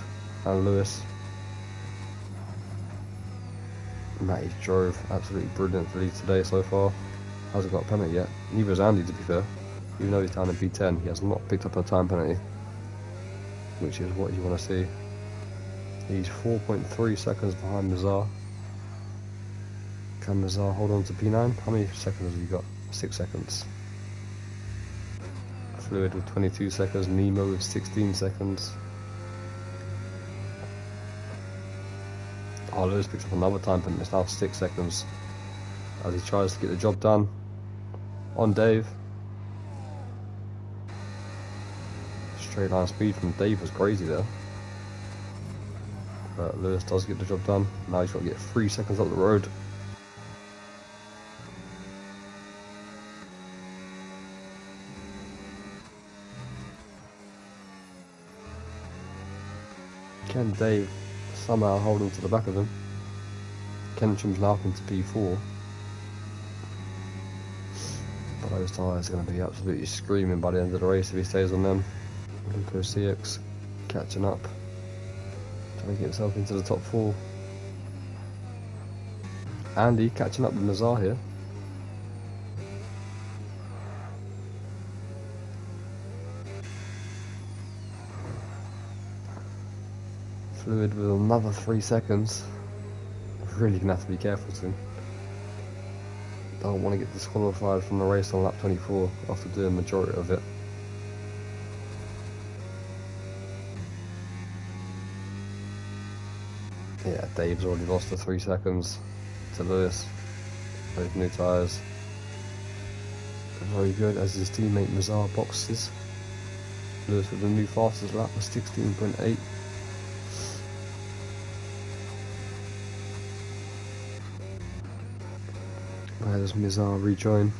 [SPEAKER 2] and Lewis. Matty drove absolutely brilliantly today so far. Hasn't got a penalty yet. Neither has Andy, to be fair. Even though he's down in P10, he has not picked up a time penalty, which is what you want to see. He's 4.3 seconds behind Mazar. Can Mazar hold on to P9? How many seconds has he got? 6 seconds. Fluid with 22 seconds, Nemo with 16 seconds. Oh, Lewis picks up another time penalty. It's now 6 seconds as he tries to get the job done on Dave. Straight line speed from Dave was crazy there. But Lewis does get the job done. Now he's got to get 3 seconds up the road. Can Dave somehow hold on to the back of him? Kentrum's now up into P4. But those tyres are going to be absolutely screaming by the end of the race if he stays on them. Luco CX catching up, trying to get himself into the top 4. Andy catching up with Mazar here. Fluid with another 3 seconds. Really gonna have to be careful soon. Don't want to get disqualified from the race on lap 24 after doing the majority of it. Yeah, Dave's already lost the 3 seconds to Lewis. Those new tyres. Very good as his teammate Mazar boxes. Lewis with the new fastest lap of 16.8. There's Mazar rejoin.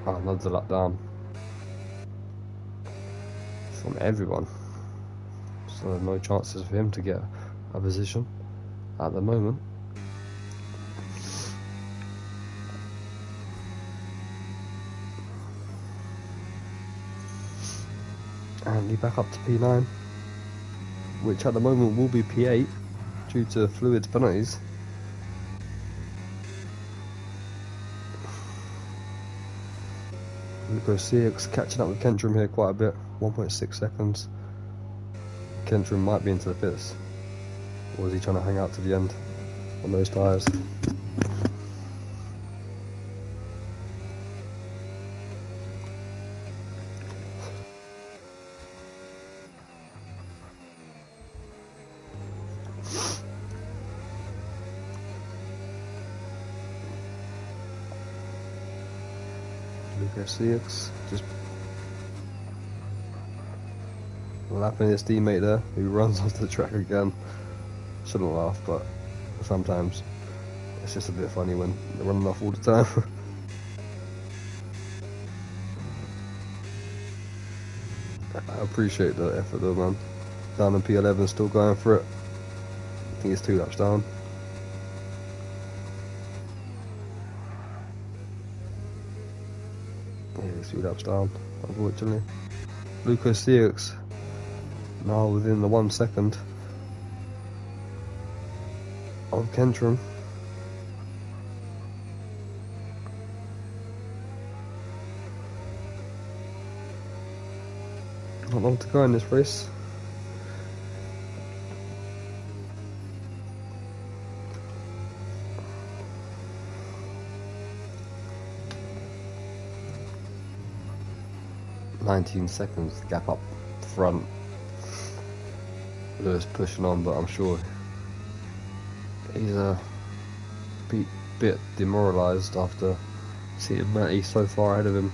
[SPEAKER 2] Oh, another lap down from everyone. So no chances for him to get a position at the moment. And he back up to P9, which at the moment will be P8 due to Fluid's penalties. Luco CX catching up with Kentrum here quite a bit, 1.6 seconds. Kentrum might be into the pits, or is he trying to hang out to the end on those tyres? Luco CX just lapping his teammate there, who runs off the track again. Shouldn't laugh, but sometimes it's just a bit funny when they're running off all the time. I appreciate the effort though, man. Down in P11, still going for it. I think it's 2 laps down. Yeah, it's 2 laps down, unfortunately. Luco CX now within the 1 second of Kentrum. Not long to go in this race. "19 seconds, the gap up front." Lewis pushing on, but I'm sure he's a bit demoralised after seeing Matty so far ahead of him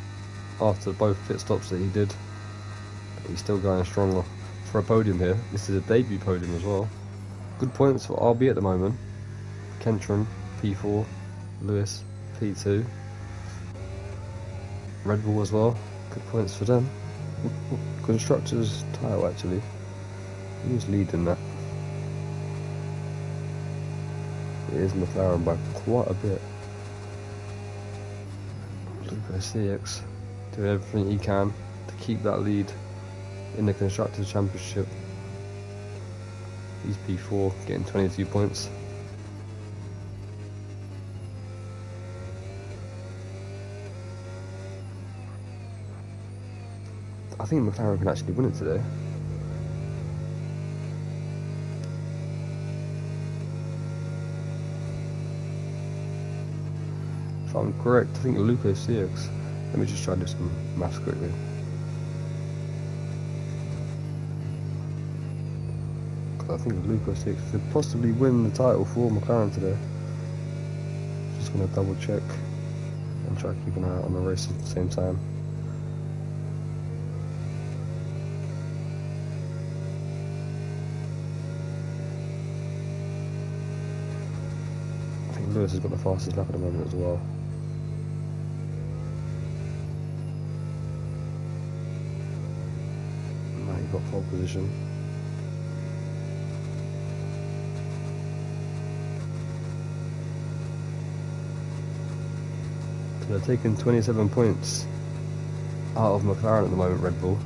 [SPEAKER 2] after both pit stops that he did. But he's still going stronger for a podium here. This is a debut podium as well. Good points for RB at the moment. Kentron, P4, Lewis, P2. Red Bull as well. Good points for them. Constructors title actually. Who's leading that? It is McLaren by quite a bit. Luca CX doing everything he can to keep that lead in the Constructors' Championship. He's P4, getting 22 points. I think McLaren can actually win it today. If I'm correct, I think Luca CX. Let me just try to do some maths quickly. I think Luca CX could possibly win the title for McLaren today. Just going to double check and try to keep an eye out on the race at the same time. I think Lewis has got the fastest lap at the moment as well. Now he got pole position. They're taking 27 points out of McLaren at the moment, Red Bull.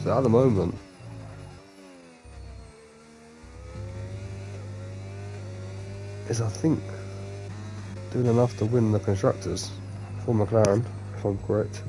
[SPEAKER 2] So at the moment, is I think doing enough to win the Constructors for McLaren, if I'm correct.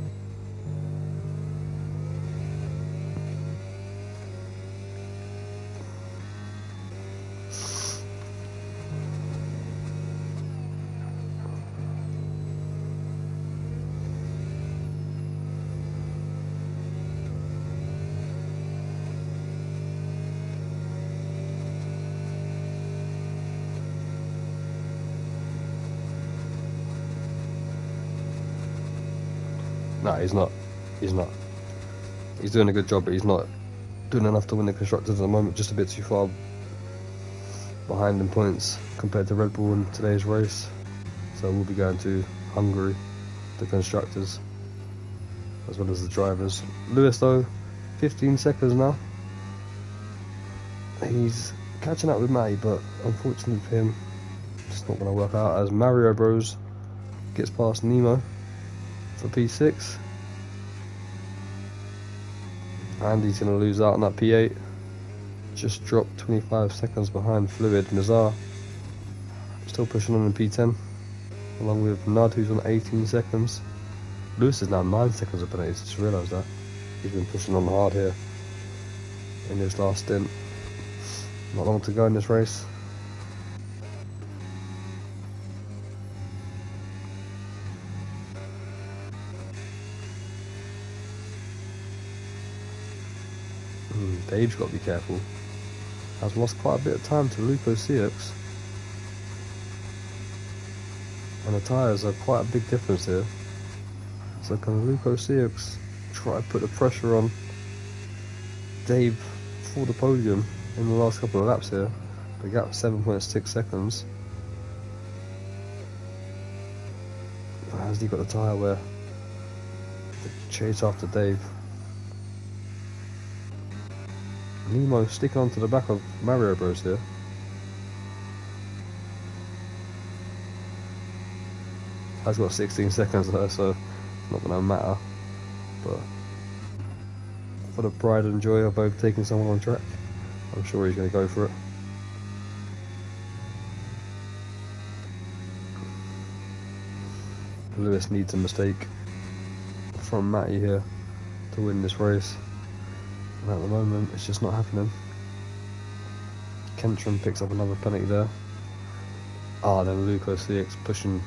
[SPEAKER 2] No, he's not. He's not. He's doing a good job, but he's not doing enough to win the Constructors at the moment. Just a bit too far behind in points compared to Red Bull in today's race. So we'll be going to Hungary, the Constructors, as well as the drivers. Lewis though, 15 seconds now. He's catching up with Matty, but unfortunately for him, it's not going to work out as Mario Bros gets past Nemo for P6. Andy's going to lose out on that P8. Just dropped 25 seconds behind Fluid. Nazar still pushing on in P10, along with Nud, who's on 18 seconds. Lewis is now 9 seconds up on it. Just realised that. He's been pushing on hard here in his last stint. Not long to go in this race. Dave's got to be careful. Has lost quite a bit of time to Lupo CX. And the tyres are quite a big difference here. So can Lupo CX try to put the pressure on Dave for the podium in the last couple of laps here? The gap 7.6 seconds. Has he got the tyre wear to chase after Dave? Nemo sticking onto the back of Mario Bros here. Has got 16 seconds there, so not going to matter. But for the pride and joy of overtaking someone on track, I'm sure he's going to go for it. Lewis needs a mistake from Matty here to win this race. And at the moment, it's just not happening. Kentrum picks up another penalty there. Then Luco CX pushing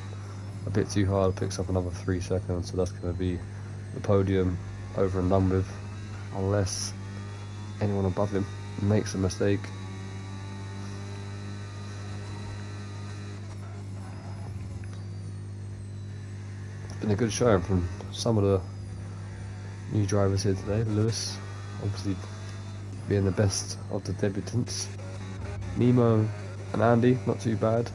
[SPEAKER 2] a bit too hard, picks up another 3 seconds, so that's going to be the podium over and done with, unless anyone above him makes a mistake. It's been a good showing from some of the new drivers here today. Lewis obviously being the best of the debutants. Nemo and Andy, not too bad.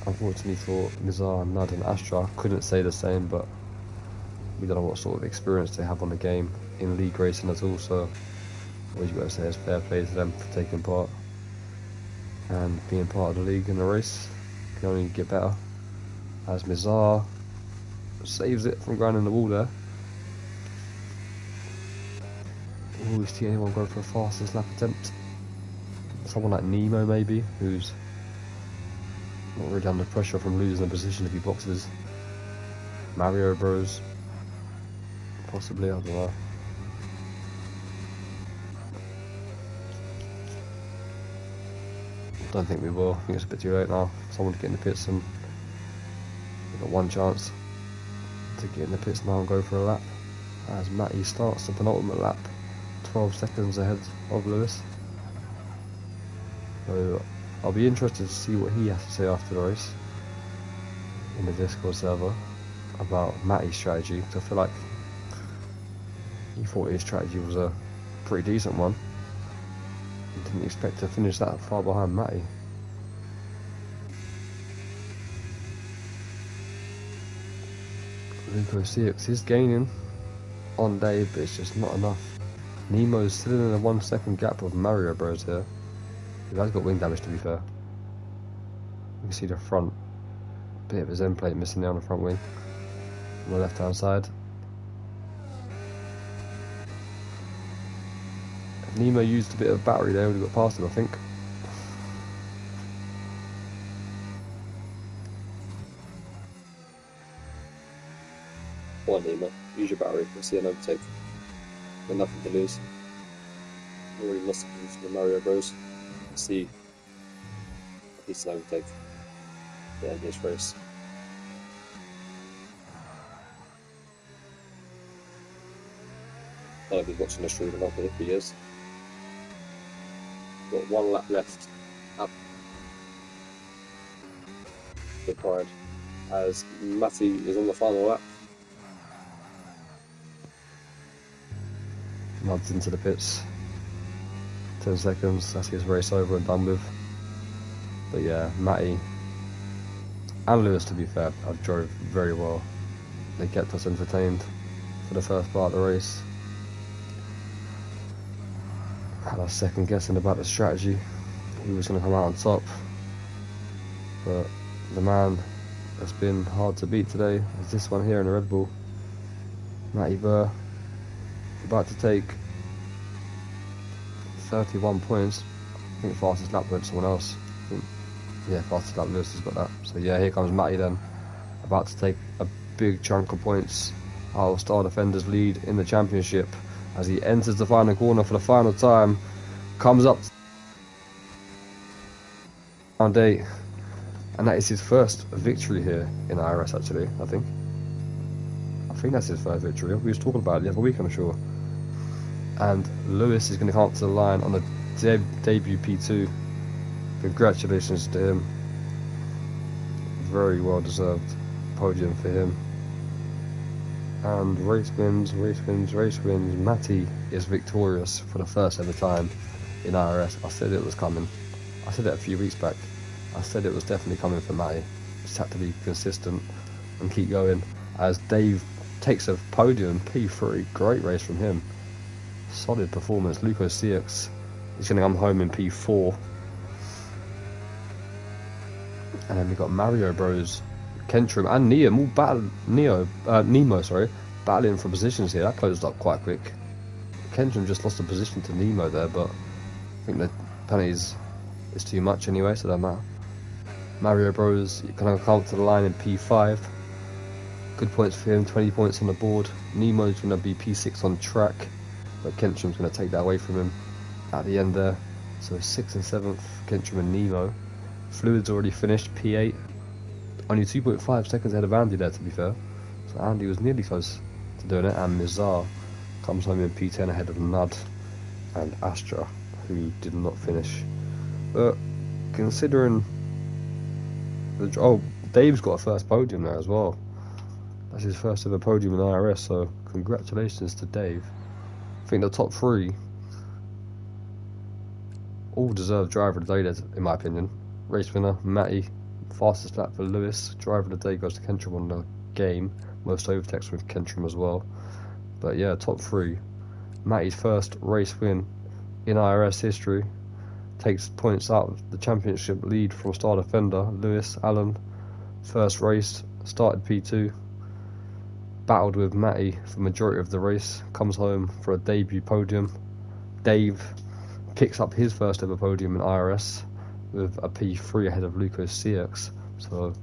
[SPEAKER 2] Unfortunately for Nizar, Nud and Astra, couldn't say the same, but we don't know what sort of experience they have on the game in league racing at all, so always got to say it's fair play to them for taking part and being part of the league in the race. Can only get better. As Mizar saves it from going in the wall there. Always see anyone go for a fastest lap attempt. Someone like Nemo maybe, who's not really under pressure from losing a position if he boxes. Mario Bros. Possibly, I don't know. Don't think we will. I think it's a bit too late now. Someone to get in the pits, and we've got one chance to get in the pits now and go for a lap. As Matty starts the penultimate lap, 12 seconds ahead of Lewis. So I'll be interested to see what he has to say after the race in the Discord server about Matty's strategy, because I feel like he thought his strategy was a pretty decent one. He didn't expect to finish that far behind Matty. Luco CX is gaining on Dave, but it's just not enough. Nemo's still in a 1 second gap of Mario Bros here. He has got wing damage, to be fair. You can see the front bit of his end plate missing there on the front wing on the left hand side. If Nemo used a bit of battery there, would have got past him, I think.
[SPEAKER 1] Come on, Nemo, use your battery. We'll see an overtake. Got nothing to lose. Already lost the position to Mario Bros. Let's see if he's an overtake at the end of this race. I don't know if he's watching the stream or not, but if he is, got 1 lap left up the pride as Matty is on the final lap.
[SPEAKER 2] Nods into the pits. 10 seconds, that's his race over and done with. But yeah, Matty and Lewis, to be fair, drove very well. They kept us entertained for the first part of the race. Had us second guessing about the strategy, who was going to come out on top. But the man that's been hard to beat today is this one here in the Red Bull. Matty Burr, about to take 31 points. I think fastest lap went to someone else. Yeah, fastest lap Lewis has got that. So yeah, here comes Matty then, about to take a big chunk of points. Our Star Defenders lead in the championship as he enters the final corner for the final time. Comes up round 8, and that is his first victory here in IRS. Actually, I think that's his first victory. We was talking about it the other week, I'm sure. And Lewis is going to come up to the line on the debut P2. Congratulations to him. Very well deserved podium for him. And race wins. Matty is victorious for the first ever time in IRS. I said it was coming. I said it a few weeks back. I said it was definitely coming for Matty. Just had to be consistent and keep going. As Dave takes a podium, P3, great race from him. Solid performance. Luco CX is going to come home in P4. And then we got Mario Bros, Kentrum and Nemo all battling for positions here. That closed up quite quick. Kentrum just lost a position to Nemo there, but I think the penalties is too much anyway, so that matter. Mario Bros gonna come up to the line in P5. Good points for him, 20 points on the board. Nemo's gonna be P6 on track, but Kentrum's gonna take that away from him at the end there. So 6th and 7th, Kentrum and Nemo. Fluid's already finished, P8. Only 2.5 seconds ahead of Andy there, to be fair. So Andy was nearly close to doing it, and Mizar comes home in P10 ahead of Nud and Astra, who did not finish. But considering Dave's got a first podium there as well. That's his first ever podium in IRS, so congratulations to Dave. I think the top three all deserve driver of the day, in my opinion. Race winner, Matty, fastest lap for Lewis. Driver of the day goes to Kentrum on the game. Most overtakes with Kentrum as well. But yeah, top three. Matty's first race win in IRS history. Takes points out of the championship lead from star defender Lewis Allen. First race, started P2. Battled with Matty for the majority of the race. Comes home for a debut podium. Dave picks up his first ever podium in IRS with a P3 ahead of Luco CX. So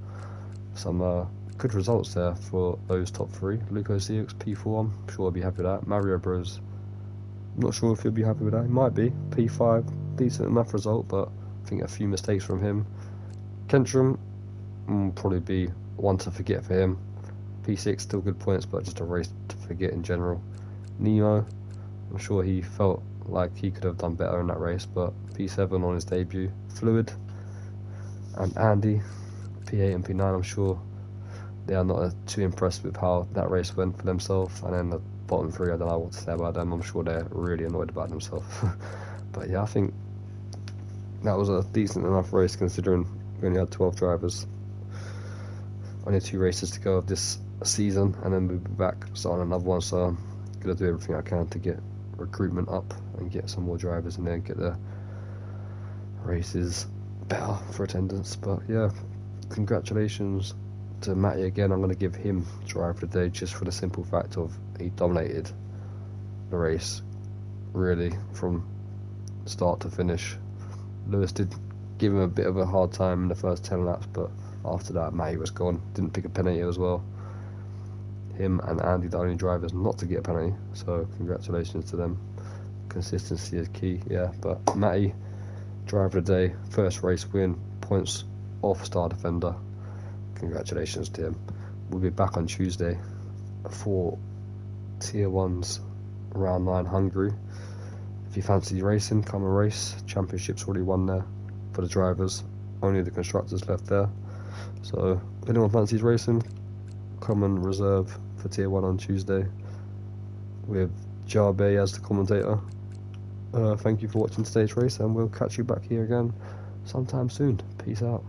[SPEAKER 2] some good results there for those top three. Luco CX P4, I'm sure he'll be happy with that. Mario Bros, I'm not sure if he'll be happy with that. He might be. P5, decent enough result, but I think a few mistakes from him. Kentrum will probably be one to forget for him. P6, still good points, but just a race to forget in general. Nemo, I'm sure he felt like he could have done better in that race, but P7 on his debut. Fluid and Andy, P8 and P9, I'm sure they are not too impressed with how that race went for themselves. And then the bottom three, I don't know what to say about them. I'm sure they're really annoyed about themselves. But yeah, I think that was a decent enough race considering we only had 12 drivers. Only 2 races to go of this season, and then we'll be back starting another one. So I'm gonna do everything I can to get recruitment up and get some more drivers in there and get the races better for attendance. But yeah, congratulations to Matty again. I'm going to give him driver of the day just for the simple fact of he dominated the race really from start to finish. Lewis did give him a bit of a hard time in the first 10 laps, but after that Matty was gone. Didn't pick a penalty as well. Him and Andy the only drivers not to get a penalty, so congratulations to them. Consistency is key, yeah. But Matty, driver of the day, first race win, points off star defender. Congratulations to him. We'll be back on Tuesday for Tier 1's Round 9 Hungary. If you fancy racing, come and race. Championship's already won there for the drivers. Only the constructors left there. So if anyone fancies racing, come and reserve for Tier 1 on Tuesday with Jarbe as the commentator. Thank you for watching today's race, and we'll catch you back here again sometime soon. Peace out.